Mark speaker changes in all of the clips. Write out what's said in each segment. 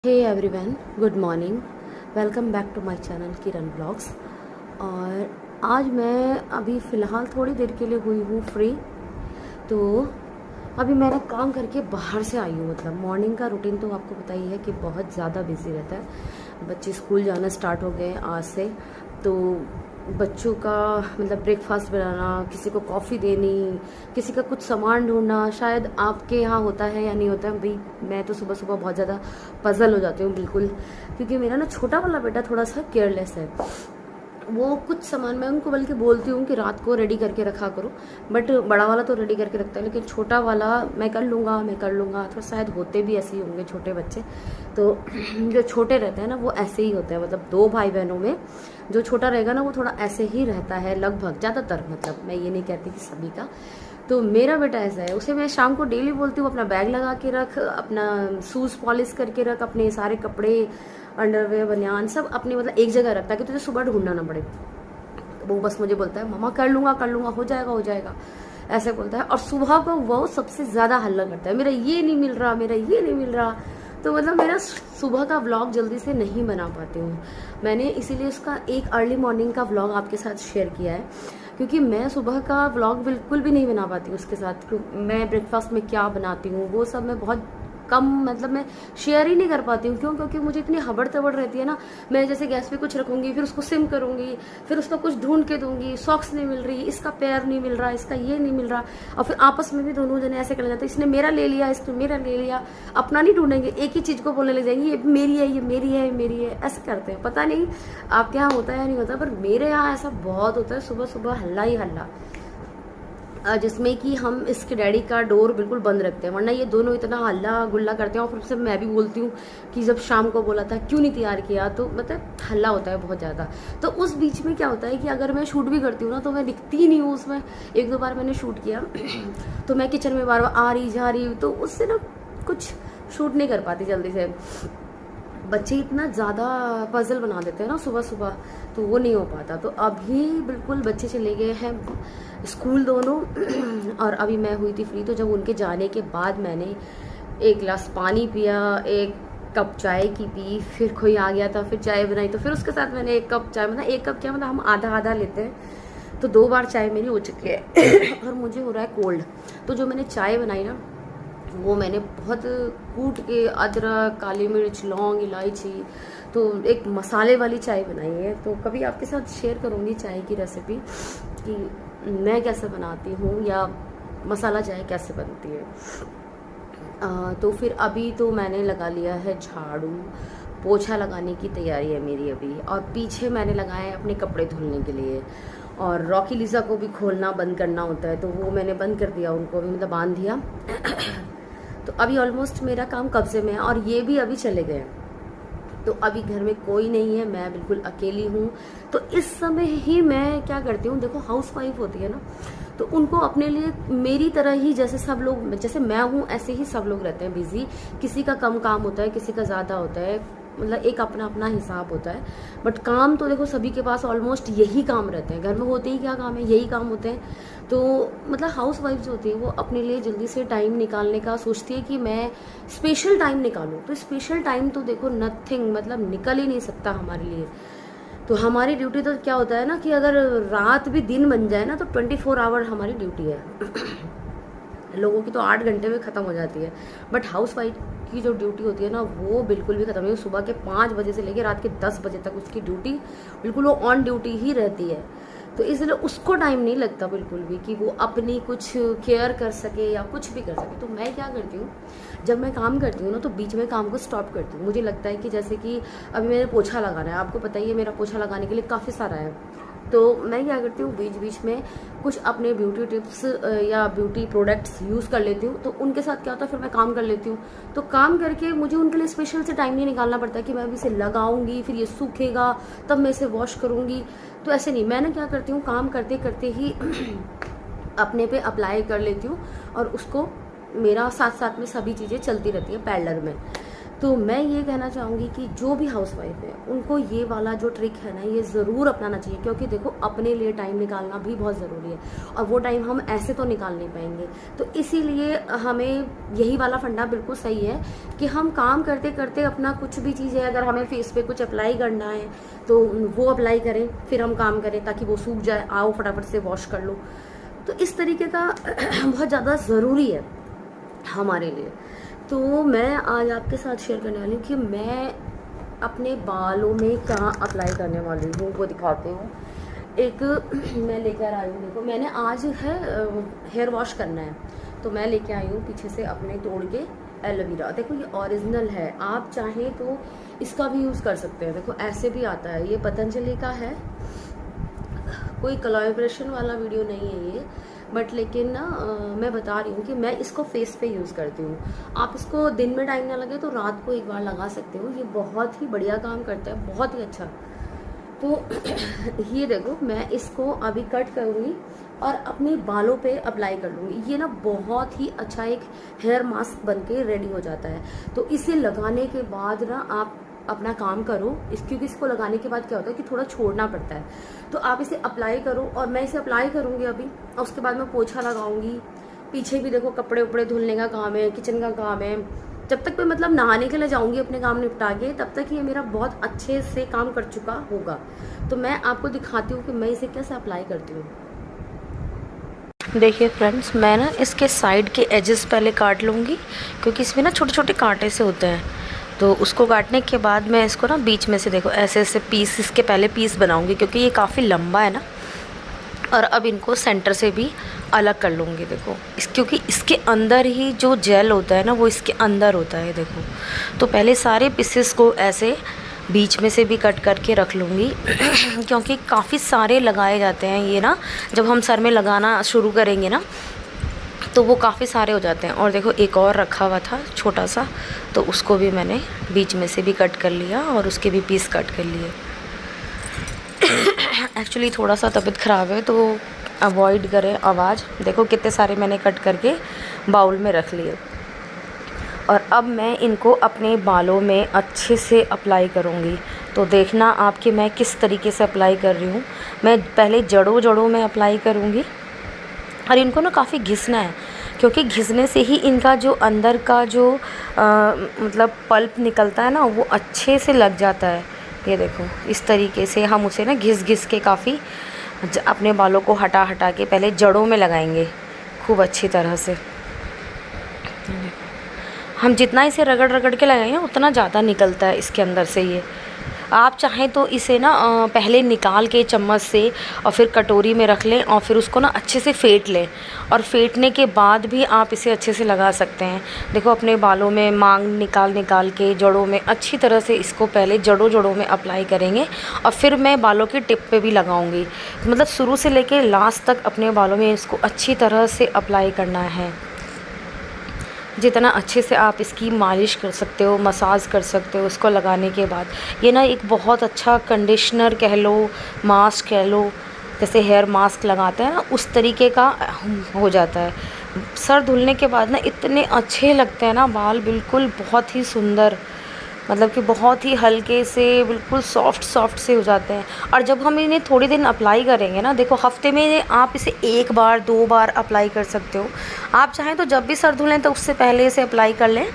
Speaker 1: Hey everyone, good morning. Welcome back to my channel Kiran blogs. और आज मैं अभी फ़िलहाल थोड़ी देर के लिए हुई हूँ फ्री। तो अभी मैंने काम करके बाहर से आई हूँ। मतलब मॉर्निंग का रूटीन तो आपको पता ही है कि बहुत ज़्यादा बिजी रहता है। बच्चे स्कूल जाना स्टार्ट हो गए आज से, तो बच्चों का मतलब ब्रेकफास्ट बनाना, किसी को कॉफ़ी देनी, किसी का कुछ सामान ढूंढना। शायद आपके यहाँ होता है या नहीं होता है भाई। मैं तो सुबह सुबह बहुत ज़्यादा पजल हो जाती हूँ बिल्कुल, क्योंकि मेरा ना छोटा वाला बेटा थोड़ा सा केयरलेस है। वो कुछ सामान मैं उनको बल्कि बोलती हूँ कि रात को रेडी करके रखा करो, बट बड़ा वाला तो रेडी करके रखता है, लेकिन छोटा वाला मैं कर लूँगा। तो शायद होते भी ऐसे ही होंगे छोटे बच्चे। तो जो छोटे रहते हैं ना वो ऐसे ही होते हैं। मतलब दो भाई बहनों में जो छोटा रहेगा ना वो थोड़ा ऐसे ही रहता है लगभग, ज़्यादातर। मतलब मैं ये नहीं कहती कि सभी का। तो मेरा बेटा ऐसा है, उसे मैं शाम को डेली बोलती हूँ अपना बैग लगा के रख, अपना शूज़ पॉलिश करके रख, अपने सारे कपड़े, अंडरवेयर, बनियान सब अपनी मतलब एक जगह रखता है कि तुझे सुबह ढूंढना ना पड़े। वो बस मुझे बोलता है मम्मा कर लूँगा, हो जाएगा, ऐसे बोलता है। और सुबह को वो सबसे ज़्यादा हल्ला करता है, मेरा ये नहीं मिल रहा। तो मतलब मेरा सुबह का व्लॉग जल्दी से नहीं बना पाती हूँ। मैंने इसीलिए उसका एक अर्ली मॉर्निंग का व्लॉग आपके साथ शेयर किया है, क्योंकि मैं सुबह का व्लॉग बिल्कुल भी नहीं बना पाती उसके साथ। मैं ब्रेकफास्ट में क्या बनाती हूँ वो सब मैं बहुत कम, मतलब मैं शेयर ही नहीं कर पाती हूँ। क्यों? क्योंकि मुझे इतनी हबड़ तबड़ रहती है ना। मैं जैसे गैस पे कुछ रखूंगी, फिर उसको सिम करूंगी, फिर उसका कुछ ढूंढ के दूंगी, सॉक्स नहीं मिल रही, इसका पैर नहीं मिल रहा, इसका ये नहीं मिल रहा। और फिर आपस में भी दोनों जने ऐसे कर जाते, इसने मेरा ले लिया, इसने मेरा ले लिया। अपना नहीं ढूंढेंगे, एक ही चीज को बोलने लग जाएंगे, ये मेरी है, ये मेरी है, ये मेरी है। ऐसे करते हैं। पता नहीं आपके यहाँ होता है या नहीं होता, पर मेरे यहाँ ऐसा बहुत होता है। सुबह सुबह हल्ला ही हल्ला, जिसमें कि हम इसके डैडी का डोर बिल्कुल बंद रखते हैं, वरना ये दोनों इतना हल्ला गुल्ला करते हैं। और फिर से मैं भी बोलती हूँ कि जब शाम को बोला था क्यों नहीं तैयार किया, तो मतलब हल्ला होता है बहुत ज़्यादा। तो उस बीच में क्या होता है कि अगर मैं शूट भी करती हूँ ना, तो मैं दिखती नहीं हूँ उसमें। एक दो बार मैंने शूट किया तो मैं किचन में बार बार आ रही जा रही, तो उससे ना कुछ शूट नहीं कर पाती जल्दी से। बच्चे इतना ज़्यादा पजल बना देते हैं ना सुबह सुबह, तो वो नहीं हो पाता। तो अभी बिल्कुल बच्चे चले गए हैं स्कूल दोनों और अभी मैं हुई थी फ्री। तो जब उनके जाने के बाद मैंने एक गिलास पानी पिया, एक कप चाय की पी, फिर कोई आ गया था, फिर चाय बनाई, तो फिर उसके साथ मैंने एक कप चाय, मतलब एक कप क्या, मतलब हम आधा आधा लेते हैं, तो 2 बार चाय मेरी हो चुकी है और मुझे हो रहा है कोल्ड। तो जो मैंने चाय बनाई ना, वो मैंने बहुत कूट के अदरक, काली मिर्च, लौंग, इलायची, तो एक मसाले वाली चाय बनाई है। तो कभी आपके साथ शेयर करूँगी चाय की रेसिपी कि मैं कैसे बनाती हूँ या मसाला चाय कैसे बनती है। तो फिर अभी तो मैंने लगा लिया है झाड़ू, पोछा लगाने की तैयारी है मेरी अभी। और पीछे मैंने लगाए हैं अपने कपड़े धुलने के लिए। और रॉकी लीजा को भी खोलना बंद करना होता है, तो वो मैंने बंद कर दिया, उनको भी मतलब बांध दिया तो अभी ऑलमोस्ट मेरा काम कब्जे में है और ये भी अभी चले गए। तो अभी घर में कोई नहीं है, मैं बिल्कुल अकेली हूँ। तो इस समय ही मैं क्या करती हूँ, देखो हाउस वाइफ होती है ना, तो उनको अपने लिए मेरी तरह ही, जैसे सब लोग, जैसे मैं हूँ ऐसे ही सब लोग रहते हैं बिजी। किसी का कम काम होता है, किसी का ज़्यादा होता है, मतलब एक अपना अपना हिसाब होता है। बट काम तो देखो सभी के पास ऑलमोस्ट यही काम रहते हैं। घर में होते ही क्या काम है, यही काम होते हैं। तो मतलब हाउस वाइफ जो होती है वो अपने लिए जल्दी से टाइम निकालने का सोचती है कि मैं स्पेशल टाइम निकालूं। तो स्पेशल टाइम तो देखो नथिंग, मतलब निकल ही नहीं सकता हमारे लिए। तो हमारी ड्यूटी तो क्या होता है ना कि अगर रात भी दिन बन जाए ना, तो 24 आवर हमारी ड्यूटी है लोगों की तो 8 घंटे में ख़त्म हो जाती है, बट हाउस वाइफ की जो ड्यूटी होती है ना वो बिल्कुल भी ख़त्म नहीं। सुबह के 5 बजे से लेकर रात के 10 बजे तक उसकी ड्यूटी बिल्कुल वो ऑन ड्यूटी ही रहती है। तो इसलिए उसको टाइम नहीं लगता बिल्कुल भी कि वो अपनी कुछ केयर कर सके या कुछ भी कर सके। तो मैं क्या करती हूँ, जब मैं काम करती हूँ ना, तो बीच में काम को स्टॉप करती हूँ। मुझे लगता है कि जैसे कि अभी मैंने पोछा लगाना है, आपको पता ही है मेरा पोछा लगाने के लिए काफ़ी सारा है। तो मैं क्या करती हूँ, बीच बीच में कुछ अपने ब्यूटी टिप्स या ब्यूटी प्रोडक्ट्स यूज़ कर लेती हूँ। तो उनके साथ क्या होता है, फिर मैं काम कर लेती हूँ। तो काम करके मुझे उनके लिए स्पेशल से टाइम नहीं निकालना पड़ता कि मैं अभी इसे लगाऊंगी, फिर ये सूखेगा, तब मैं इसे वॉश करूँगी। तो ऐसे नहीं, मैं क्या करती हूँ, काम करते करते ही अपने पे अप्लाई कर लेती हूँ और उसको मेरा साथ साथ में सभी चीज़ें चलती रहती है पैरेलल में। तो मैं ये कहना चाहूँगी कि जो भी हाउसवाइफ है उनको ये वाला जो ट्रिक है ना, ये ज़रूर अपनाना चाहिए, क्योंकि देखो अपने लिए टाइम निकालना भी बहुत ज़रूरी है और वो टाइम हम ऐसे तो निकाल नहीं पाएंगे। तो इसीलिए हमें यही वाला फंडा बिल्कुल सही है कि हम काम करते करते अपना कुछ भी चीज़ है, अगर हमें फेस पे कुछ अप्लाई करना है तो वो अप्लाई करें, फिर हम काम करें ताकि वो सूख जाए, आओ फटाफट से वॉश कर लो। तो इस तरीके का बहुत ज़्यादा ज़रूरी है हमारे लिए। तो मैं आज आपके साथ शेयर करने वाली हूँ कि मैं अपने बालों में क्या अप्लाई करने वाली हूँ, वो दिखाती हूँ। एक मैं लेकर आई हूँ, देखो मैंने आज है हेयर वॉश करना है, तो मैं लेके आई हूँ पीछे से अपने तोड़ के एलोवेरा। देखो ये ओरिजिनल है, आप चाहें तो इसका भी यूज़ कर सकते हैं। देखो ऐसे भी आता है, ये पतंजलि का है, कोई कोलैबोरेशन वाला वीडियो नहीं है ये, बट लेकिन ना मैं बता रही हूँ कि मैं इसको फेस पे यूज़ करती हूँ। आप इसको दिन में टाइम ना लगे तो रात को एक बार लगा सकते हो, ये बहुत ही बढ़िया काम करता है, बहुत ही अच्छा। तो ये देखो मैं इसको अभी कट करूँगी और अपने बालों पे अप्लाई कर लूँगी। ये ना बहुत ही अच्छा एक हेयर मास्क बन के रेडी हो जाता है। तो इसे लगाने के बाद ना आप अपना काम करो, क्योंकि इसको लगाने के बाद क्या होता है कि थोड़ा छोड़ना पड़ता है। तो आप इसे अप्लाई करो और मैं इसे अप्लाई करूँगी अभी, और उसके बाद मैं पोछा लगाऊंगी। पीछे भी देखो कपड़े उपड़े धुलने का काम है, किचन का काम है। जब तक मैं मतलब नहाने के लिए जाऊंगी अपने काम निपटा के, तब तक ये मेरा बहुत अच्छे से काम कर चुका होगा। तो मैं आपको दिखाती हूँ कि मैं इसे कैसे अप्लाई करती हूँ। देखिए फ्रेंड्स, मैं ना इसके साइड के एजेस पहले काट लूँगी, क्योंकि इसमें ना छोटे छोटे कांटे से होते हैं। तो उसको काटने के बाद मैं इसको ना बीच में से देखो ऐसे ऐसे पीस, इसके पहले पीस बनाऊंगी, क्योंकि ये काफ़ी लंबा है ना। और अब इनको सेंटर से भी अलग कर लूँगी। देखो क्योंकि इसके अंदर ही जो जेल होता है ना, वो इसके अंदर होता है। देखो तो पहले सारे पीसेस को ऐसे बीच में से भी कट करके रख लूँगी क्योंकि काफ़ी सारे लगाए जाते हैं ये ना, जब हम सर में लगाना शुरू करेंगे ना तो वो काफ़ी सारे हो जाते हैं। और देखो एक और रखा हुआ था छोटा सा, तो उसको भी मैंने बीच में से भी कट कर लिया और उसके भी पीस कट कर लिए। एक्चुअली थोड़ा सा तबीयत ख़राब है तो अवॉइड करें आवाज़। देखो कितने सारे मैंने कट करके बाउल में रख लिए। और अब मैं इनको अपने बालों में अच्छे से अप्लाई करूँगी। तो देखना आपके मैं किस तरीके से अप्लाई कर रही हूँ। मैं पहले जड़ों में अप्लाई करूँगी और इनको ना काफ़ी घिसना है, क्योंकि घिसने से ही इनका जो अंदर का जो मतलब पल्प निकलता है ना, वो अच्छे से लग जाता है। ये देखो इस तरीके से हम उसे ना घिस के काफ़ी अपने बालों को हटा के पहले जड़ों में लगाएंगे खूब अच्छी तरह से। हम जितना इसे रगड़ के लगाएंगे उतना ज़्यादा निकलता है इसके अंदर से ये। आप चाहें तो इसे ना पहले निकाल के चम्मच से और फिर कटोरी में रख लें और फिर उसको ना अच्छे से फेंट लें, और फेंटने के बाद भी आप इसे अच्छे से लगा सकते हैं। देखो अपने बालों में मांग निकाल के जड़ों में अच्छी तरह से इसको पहले जड़ों में अप्लाई करेंगे और फिर मैं बालों की टिप पे भी लगाऊंगी। मतलब शुरू से लेके लास्ट तक अपने बालों में इसको अच्छी तरह से अप्लाई करना है। जितना अच्छे से आप इसकी मालिश कर सकते हो, मसाज कर सकते हो उसको लगाने के बाद। ये ना एक बहुत अच्छा कंडीशनर कह लो, मास्क कह लो, जैसे हेयर मास्क लगाते हैं ना उस तरीके का हो जाता है। सर धुलने के बाद ना इतने अच्छे लगते हैं ना बाल, बिल्कुल बहुत ही सुंदर, मतलब कि बहुत ही हल्के से बिल्कुल सॉफ्ट से हो जाते हैं। और जब हम इन्हें थोड़ी दिन अप्लाई करेंगे ना, देखो हफ्ते में आप इसे 1 बार 2 बार अप्लाई कर सकते हो। आप चाहें तो जब भी सर धुलें तो उससे पहले इसे अप्लाई कर लें,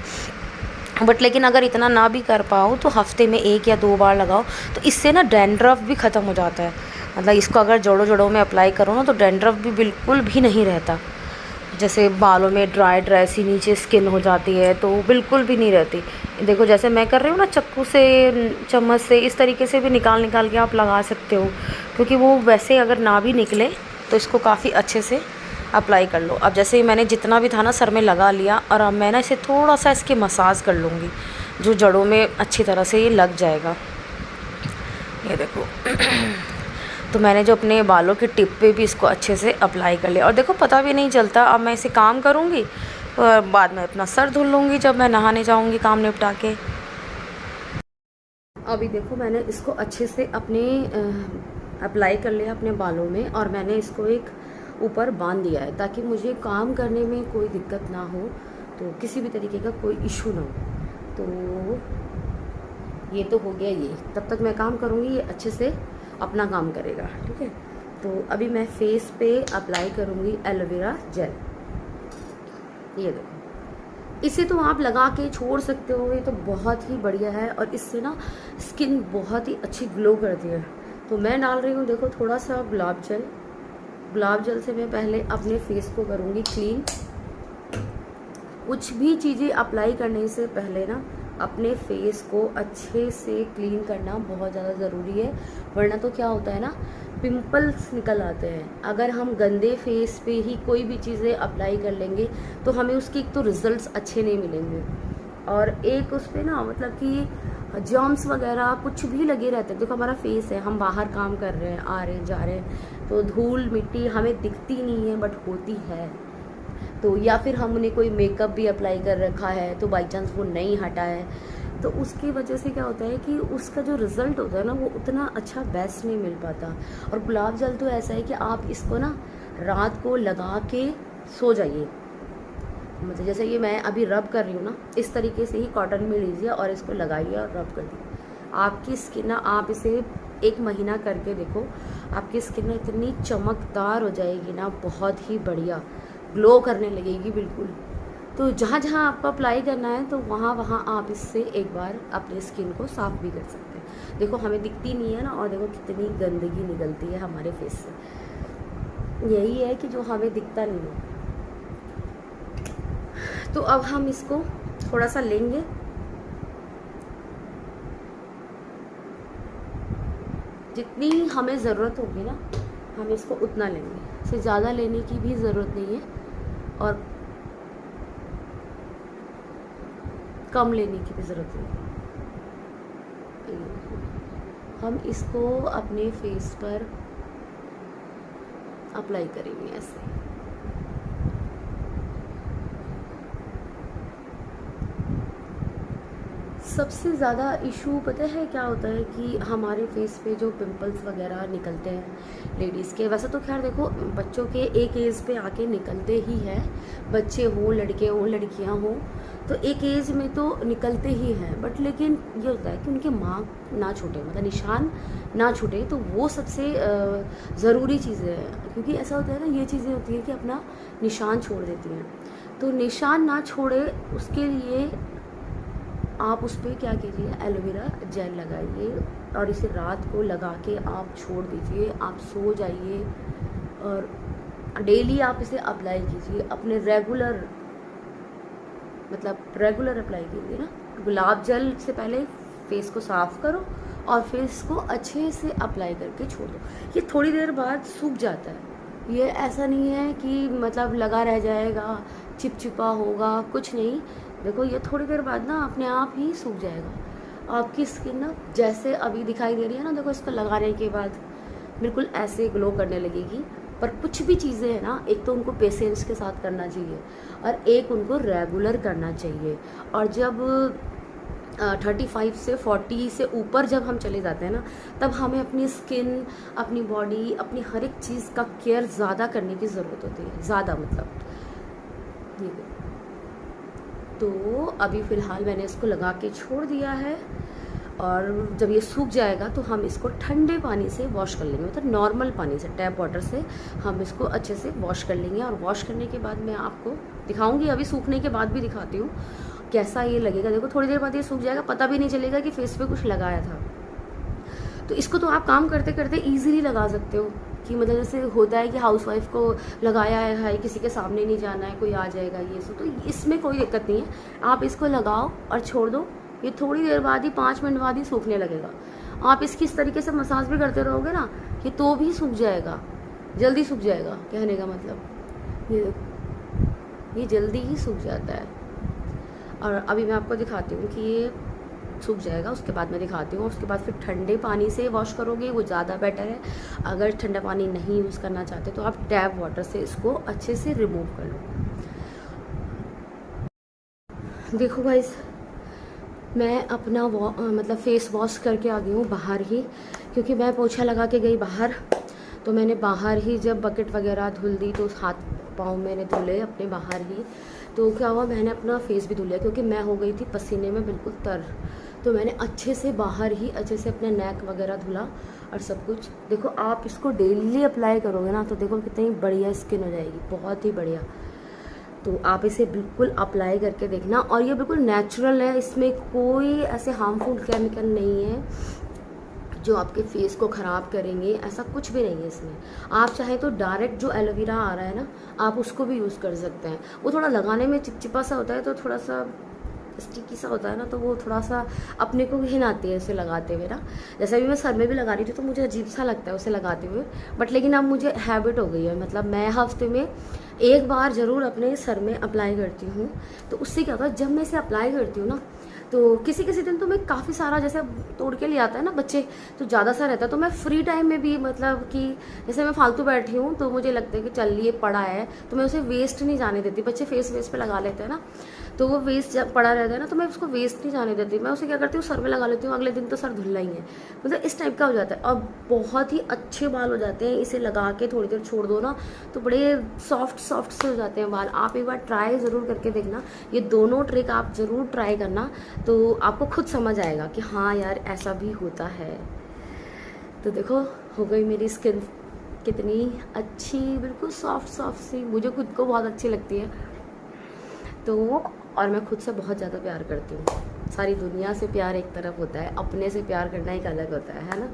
Speaker 1: बट लेकिन अगर इतना ना भी कर पाओ तो हफ्ते में 1 या 2 बार लगाओ। तो इससे ना डैंड्रफ भी ख़त्म हो जाता है। मतलब इसको अगर जड़ों में अप्लाई करो ना तो डैंड्रफ भी बिल्कुल भी नहीं रहता। जैसे बालों में ड्राई सी नीचे स्किन हो जाती है तो बिल्कुल भी नहीं रहती। देखो जैसे मैं कर रही हूँ ना, चक्कू से चम्मच से इस तरीके से भी निकाल के आप लगा सकते हो, क्योंकि वो वैसे अगर ना भी निकले तो इसको काफ़ी अच्छे से अप्लाई कर लो। अब जैसे मैंने जितना भी था ना सर में लगा लिया, और अब मैं ना इसे थोड़ा सा इसके मसाज कर लूँगी, जो जड़ों में अच्छी तरह से ये लग जाएगा। ये देखो तो मैंने जो अपने बालों के टिप पे भी इसको अच्छे से अप्लाई कर लिया, और देखो पता भी नहीं चलता। अब मैं इसे काम करूँगी और बाद में अपना सर धुल लूँगी जब मैं नहाने जाऊँगी काम निपटा के। अभी देखो मैंने इसको अच्छे से अपने अप्लाई कर लिया अपने बालों में, और मैंने इसको एक ऊपर बांध दिया है ताकि मुझे काम करने में कोई दिक्कत ना हो, तो किसी भी तरीके का कोई इशू ना हो। तो ये तो हो गया ये, तब तक मैं काम करूँगी, ये अच्छे से अपना काम करेगा, ठीक है। तो अभी मैं फेस पे अप्लाई करूँगी एलोवेरा जेल। ये देखो, इसे तो आप लगा के छोड़ सकते हो, ये तो बहुत ही बढ़िया है और इससे ना स्किन बहुत ही अच्छी ग्लो करती है। तो मैं डाल रही हूँ, देखो, थोड़ा सा गुलाब जल। गुलाब जल से मैं पहले अपने फेस को करूँगी क्लीन। कुछ भी चीज़ें अप्लाई करने से पहले ना अपने फेस को अच्छे से क्लीन करना बहुत ज़्यादा ज़रूरी है, वरना तो क्या होता है ना, पिंपल्स निकल आते हैं। अगर हम गंदे फेस पे ही कोई भी चीज़ें अप्लाई कर लेंगे तो हमें उसकी एक तो रिजल्ट्स अच्छे नहीं मिलेंगे, और एक उस पर ना मतलब कि जर्म्स वगैरह कुछ भी लगे रहते हैं। देखो हमारा फेस है, हम बाहर काम कर रहे हैं, आ रहे हैं, जा रहे हैं, तो धूल मिट्टी हमें दिखती नहीं है बट होती है। तो या फिर हमने कोई मेकअप भी अप्लाई कर रखा है तो बाई चांस वो नहीं हटा है, तो उसकी वजह से क्या होता है कि उसका जो रिज़ल्ट होता है ना वो उतना अच्छा बेस्ट नहीं मिल पाता। और गुलाब जल तो ऐसा है कि आप इसको ना रात को लगा के सो जाइए। मतलब जैसे ये मैं अभी रब कर रही हूँ ना, इस तरीके से ही कॉटन में लीजिए और इसको लगाइए और रब कर दीजिए। आपकी स्किन ना, आप इसे 1 महीना करके देखो, आपकी स्किन ना इतनी चमकदार हो जाएगी ना, बहुत ही बढ़िया ग्लो करने लगेगी बिल्कुल। तो जहाँ जहाँ आपको अप्लाई करना है तो वहाँ वहाँ आप इससे एक बार अपनी स्किन को साफ़ भी कर सकते हैं। देखो हमें दिखती नहीं है ना, और देखो कितनी गंदगी निकलती है हमारे फेस से। यही है कि जो हमें दिखता नहीं है। तो अब हम इसको थोड़ा सा लेंगे, जितनी हमें ज़रूरत होगी ना हम इसको उतना लेंगे, इससे ज़्यादा लेने की भी ज़रूरत नहीं है और कम लेने की भी ज़रूरत नहीं है। हम इसको अपने फेस पर अप्लाई करेंगे ऐसे। सबसे ज़्यादा इशू पता है क्या होता है कि हमारे फेस पे जो पिंपल्स वगैरह निकलते हैं लेडीज़ के, वैसे तो खैर देखो बच्चों के एक एज पे आके निकलते ही हैं, बच्चे हों, लड़के हों, लड़कियां हों, तो एक एज में तो निकलते ही हैं। बट लेकिन ये होता है कि उनके मार्क ना छूटे, मतलब निशान ना छूटे, तो वो सबसे ज़रूरी चीज़ें हैं। क्योंकि ऐसा होता है ना, ये चीज़ें होती हैं कि अपना निशान छोड़ देती हैं, तो निशान ना छोड़े उसके लिए आप उस पर क्या कीजिए, एलोवेरा जेल लगाइए और इसे रात को लगा के आप छोड़ दीजिए, आप सो जाइए और डेली आप इसे अप्लाई कीजिए। अपने रेगुलर अप्लाई कीजिए ना। गुलाब जल से पहले फेस को साफ़ करो और फेस को अच्छे से अप्लाई करके छोड़ दो। ये थोड़ी देर बाद सूख जाता है, ये ऐसा नहीं है कि मतलब लगा रह जाएगा, चिपचिपा होगा, कुछ नहीं। देखो ये थोड़ी देर बाद ना अपने आप ही सूख जाएगा। आपकी स्किन ना जैसे अभी दिखाई दे रही है ना, देखो इसको लगाने के बाद बिल्कुल ऐसे ग्लो करने लगेगी। पर कुछ भी चीज़ें हैं ना, एक तो उनको पेशेंस के साथ करना चाहिए और एक उनको रेगुलर करना चाहिए। और जब 35 से 40 से ऊपर जब हम चले जाते हैं ना, तब हमें अपनी स्किन, अपनी बॉडी, अपनी हर एक चीज़ का केयर ज़्यादा करने की ज़रूरत होती है, ज़्यादा मतलब ये। तो अभी फ़िलहाल मैंने इसको लगा के छोड़ दिया है और जब ये सूख जाएगा तो हम इसको ठंडे पानी से वॉश कर लेंगे, मतलब नॉर्मल पानी से, टैप वाटर से हम इसको अच्छे से वॉश कर लेंगे। और वॉश करने के बाद मैं आपको दिखाऊंगी, अभी सूखने के बाद भी दिखाती हूँ कैसा ये लगेगा। देखो थोड़ी देर बाद ये सूख जाएगा, पता भी नहीं चलेगा कि फेस पे कुछ लगाया था। तो इसको तो आप काम करते करते ईजिली लगा सकते हो, कि मतलब जैसे होता है कि हाउसवाइफ को लगाया है, किसी के सामने नहीं जाना है, कोई आ जाएगा, ये सब, तो इसमें कोई दिक्कत नहीं है। आप इसको लगाओ और छोड़ दो, ये थोड़ी देर बाद ही 5 मिनट बाद ही सूखने लगेगा। आप इसकी इस तरीके से मसाज भी करते रहोगे ना, ये तो भी सूख जाएगा, जल्दी सूख जाएगा। कहने का मतलब ये जल्दी ही सूख जाता है। और अभी मैं आपको दिखाती हूँ कि ये सूख जाएगा, उसके बाद मैं दिखाती हूँ। उसके बाद फिर ठंडे पानी से वॉश करोगे, वो ज़्यादा बेटर है। अगर ठंडा पानी नहीं यूज़ करना चाहते तो आप टैप वाटर से इसको अच्छे से रिमूव कर लो। देखो गाइस, मैं अपना मतलब फेस वॉश करके आ गई हूँ बाहर ही, क्योंकि मैं पोछा लगा के गई बाहर, तो मैंने बाहर ही जब बकेट वगैरह धुल दी तो हाथ पाँव मैंने धुले अपने बाहर ही। तो क्या हुआ, मैंने अपना फेस भी धुल लिया क्योंकि मैं हो गई थी पसीने में बिल्कुल तर। तो मैंने अच्छे से बाहर ही अच्छे से अपने नेक वगैरह धुला और सब कुछ। देखो आप इसको डेली अप्लाई करोगे ना तो देखो कितनी बढ़िया स्किन हो जाएगी, बहुत ही बढ़िया। तो आप इसे बिल्कुल अप्लाई करके देखना, और ये बिल्कुल नेचुरल है, इसमें कोई ऐसे हार्मफुल केमिकल नहीं है जो आपके फेस को ख़राब करेंगे, ऐसा कुछ भी नहीं है इसमें। आप चाहे तो डायरेक्ट जो एलोवेरा आ रहा है ना, आप उसको भी यूज़ कर सकते हैं। वो थोड़ा लगाने में चिपचिपा सा होता है, तो थोड़ा सा स्टिकी सा होता है ना, तो वो थोड़ा सा अपने को घिन आती है उसे लगाते हुए ना। जैसे अभी मैं सर में भी लगा रही थी तो मुझे अजीब सा लगता है उसे लगाते हुए, बट लेकिन अब मुझे हैबिट हो गई है। मतलब मैं हफ्ते में एक बार ज़रूर अपने सर में अप्लाई करती हूँ। तो उससे क्या होता है, जब मैं इसे अप्लाई करती हूँ ना, तो किसी किसी दिन तो मैं काफ़ी सारा जैसे तोड़ के ले आता है ना बच्चे, तो ज़्यादा सा रहता है। तो मैं फ्री टाइम में भी मतलब कि जैसे मैं फालतू बैठी हूँ तो मुझे लगता है कि चल ये पड़ा है तो मैं उसे वेस्ट नहीं जाने देती। बच्चे फेस वेस्ट पे लगा लेते हैं ना, तो वो वेस्ट जब पड़ा रहता है ना, तो मैं उसको वेस्ट नहीं जाने देती। मैं उसे क्या करती हूँ, सर में लगा लेती हूँ, अगले दिन तो सर धुलना ही है। मतलब इस टाइप का हो जाता है, और बहुत ही अच्छे बाल हो जाते हैं। इसे लगा के थोड़ी देर छोड़ दो ना तो बड़े सॉफ्ट सॉफ्ट से हो जाते हैं बाल। आप एक बार ट्राई ज़रूर करके देखना, ये दोनों ट्रिक आप ज़रूर ट्राई करना, तो आपको खुद समझ आएगा कि हाँ यार ऐसा भी होता है। तो देखो हो गई मेरी स्किन कितनी अच्छी, बिल्कुल सॉफ्ट सॉफ्ट सी, मुझे खुद को बहुत अच्छी लगती है। तो और मैं खुद से बहुत ज़्यादा प्यार करती हूँ। सारी दुनिया से प्यार एक तरफ होता है, अपने से प्यार करना एक अलग होता है ना।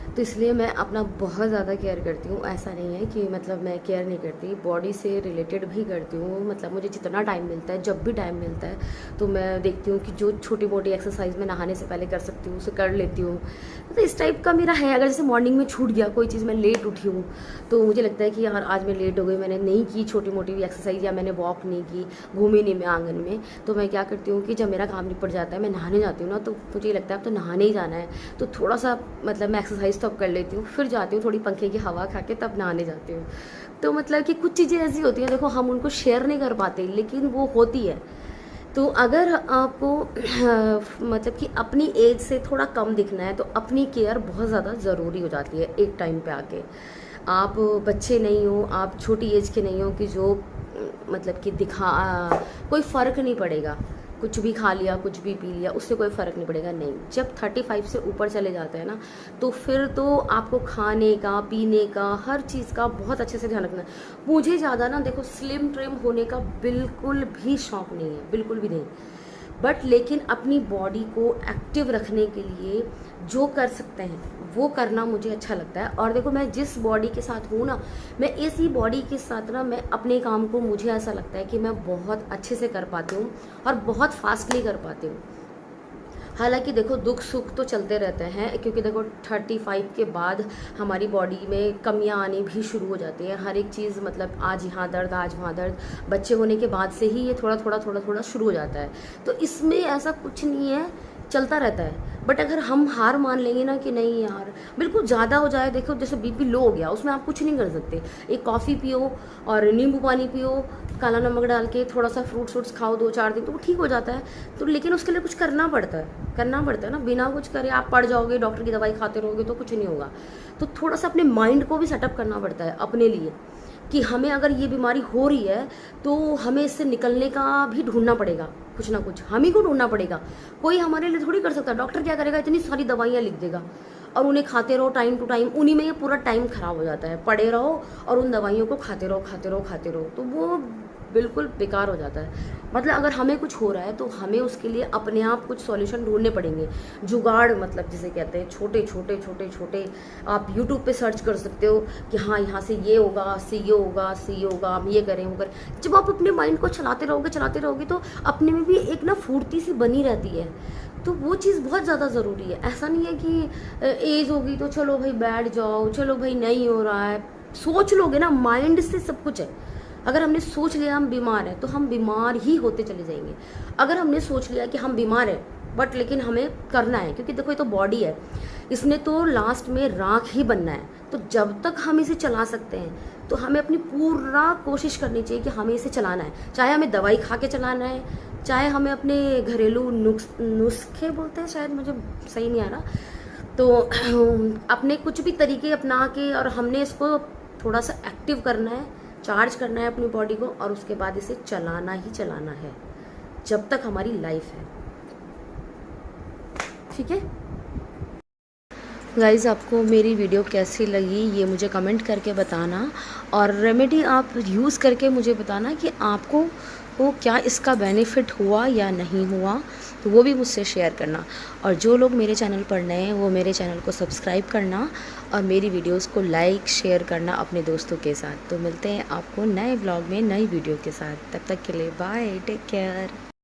Speaker 1: तो इसलिए मैं अपना बहुत ज़्यादा केयर करती हूँ। ऐसा नहीं है कि मतलब मैं केयर नहीं करती, बॉडी से रिलेटेड भी करती हूँ। मतलब मुझे जितना टाइम मिलता है, जब भी टाइम मिलता है, तो मैं देखती हूँ कि जो छोटी मोटी एक्सरसाइज मैं नहाने से पहले कर सकती हूँ उसे कर लेती हूँ। तो इस टाइप का मेरा है। अगर जैसे मॉर्निंग में छूट गया कोई चीज़, मैं लेट उठी हूँ, तो मुझे लगता है कि यार आज मैं लेट हो गई, मैंने नहीं की छोटी मोटी भी एक्सरसाइज, या मैंने वॉक नहीं की, घूमी नहीं मैं आंगन में, तो मैं क्या करती हूँ कि जब मेरा काम निपट जाता है, मैं नहाने जाती हूँ ना, तो मुझे लगता है अब तो नहाने ही जाना है, तो थोड़ा सा मतलब मैं एक्सरसाइज तो अब कर लेती हूँ, फिर जाती हूँ थोड़ी पंखे की हवा खा के, तब नहाने जाती हूँ। तो मतलब कि कुछ चीज़ें ऐसी होती हैं, देखो हम उनको शेयर नहीं कर पाते लेकिन वो होती है। तो अगर आपको मतलब कि अपनी एज से थोड़ा कम दिखना है तो अपनी केयर बहुत ज़्यादा ज़रूरी हो जाती है एक टाइम पे आके। आप बच्चे नहीं हो, आप छोटी एज के नहीं हो कि जो मतलब कि कोई फ़र्क नहीं पड़ेगा, कुछ भी खा लिया कुछ भी पी लिया उससे कोई फ़र्क नहीं पड़ेगा। नहीं, जब 35 से ऊपर चले जाते हैं ना, तो फिर तो आपको खाने का पीने का हर चीज़ का बहुत अच्छे से ध्यान रखना है। मुझे ज़्यादा ना देखो स्लिम ट्रिम होने का बिल्कुल भी शौक़ नहीं है, बिल्कुल भी नहीं, बट लेकिन अपनी बॉडी को एक्टिव रखने के लिए जो कर सकते हैं वो करना मुझे अच्छा लगता है। और देखो मैं जिस बॉडी के साथ हूँ ना, मैं इसी बॉडी के साथ ना मैं अपने काम को, मुझे ऐसा लगता है कि मैं बहुत अच्छे से कर पाती हूँ और बहुत फास्टली कर पाती हूँ। हालांकि देखो दुख सुख तो चलते रहते हैं, क्योंकि देखो 35 के बाद हमारी बॉडी में कमियां आनी भी शुरू हो जाती हैं। हर एक चीज़ मतलब आज यहाँ दर्द आज वहाँ दर्द, बच्चे होने के बाद से ही ये थोड़ा शुरू हो जाता है। तो इसमें ऐसा कुछ नहीं है, चलता रहता है। बट अगर हम हार मान लेंगे ना कि नहीं यार बिल्कुल ज़्यादा हो जाए, देखो जैसे बीपी लो हो गया, उसमें आप कुछ नहीं कर सकते। एक कॉफ़ी पियो और नींबू पानी पियो, काला नमक डाल के, थोड़ा सा फ्रूट्स खाओ 2-4 दिन, तो वो ठीक हो जाता है। तो लेकिन उसके लिए कुछ करना पड़ता है ना। बिना कुछ करे आप पड़ जाओगे, डॉक्टर की दवाई खाते रहोगे तो कुछ नहीं होगा। तो थोड़ा सा अपने माइंड को भी सेटअप करना पड़ता है अपने लिए, कि हमें अगर ये बीमारी हो रही है तो हमें इससे निकलने का भी ढूंढना पड़ेगा, कुछ ना कुछ हम ही को ढूंढना पड़ेगा। कोई हमारे लिए थोड़ी कर सकता। डॉक्टर क्या करेगा, इतनी सारी दवाइयाँ लिख देगा और उन्हें खाते रहो टाइम टू टाइम, उन्हीं में ये पूरा टाइम खराब हो जाता है। पड़े रहो और उन दवाइयों को खाते रहो, तो वो बिल्कुल बेकार हो जाता है। मतलब अगर हमें कुछ हो रहा है तो हमें उसके लिए अपने आप कुछ सॉल्यूशन ढूंढने पड़ेंगे, जुगाड़ मतलब जिसे कहते हैं। छोटे आप यूट्यूब पे सर्च कर सकते हो कि हाँ यहाँ से ये होगा, से ये होगा, हम ये करें वो करें। जब आप अपने माइंड को चलाते रहोगे तो अपने में भी एक ना फुर्ती सी बनी रहती है। तो वो चीज़ बहुत ज़्यादा ज़रूरी है। ऐसा नहीं है कि एज होगी तो चलो भाई बैठ जाओ, चलो भाई नहीं हो रहा है। सोच लोगे ना, माइंड से सब कुछ है। अगर हमने सोच लिया हम बीमार हैं तो हम बीमार ही होते चले जाएंगे। अगर हमने सोच लिया कि हम बीमार हैं बट लेकिन हमें करना है, क्योंकि देखो ये तो बॉडी है, इसने तो लास्ट में राख ही बनना है। तो जब तक हम इसे चला सकते हैं तो हमें अपनी पूरा कोशिश करनी चाहिए कि हमें इसे चलाना है। चाहे हमें दवाई खा के चलाना है, चाहे हमें अपने घरेलू नुस्खे बोलते हैं शायद, मुझे सही नहीं आ रहा, तो अपने कुछ भी तरीके अपना के और हमने इसको थोड़ा सा एक्टिव करना है, चार्ज करना है अपनी बॉडी को और उसके बाद इसे चलाना ही चलाना है जब तक हमारी लाइफ है। ठीक है गाइज़, आपको मेरी वीडियो कैसी लगी ये मुझे कमेंट करके बताना, और रेमेडी आप यूज़ करके मुझे बताना कि आपको वो क्या इसका बेनिफिट हुआ या नहीं हुआ, तो वो भी मुझसे शेयर करना। और जो लोग मेरे चैनल पर नए हैं वो मेरे चैनल को सब्सक्राइब करना और मेरी वीडियोस को लाइक शेयर करना अपने दोस्तों के साथ। तो मिलते हैं आपको नए ब्लॉग में नई वीडियो के साथ, तब तक के लिए बाय, टेक केयर।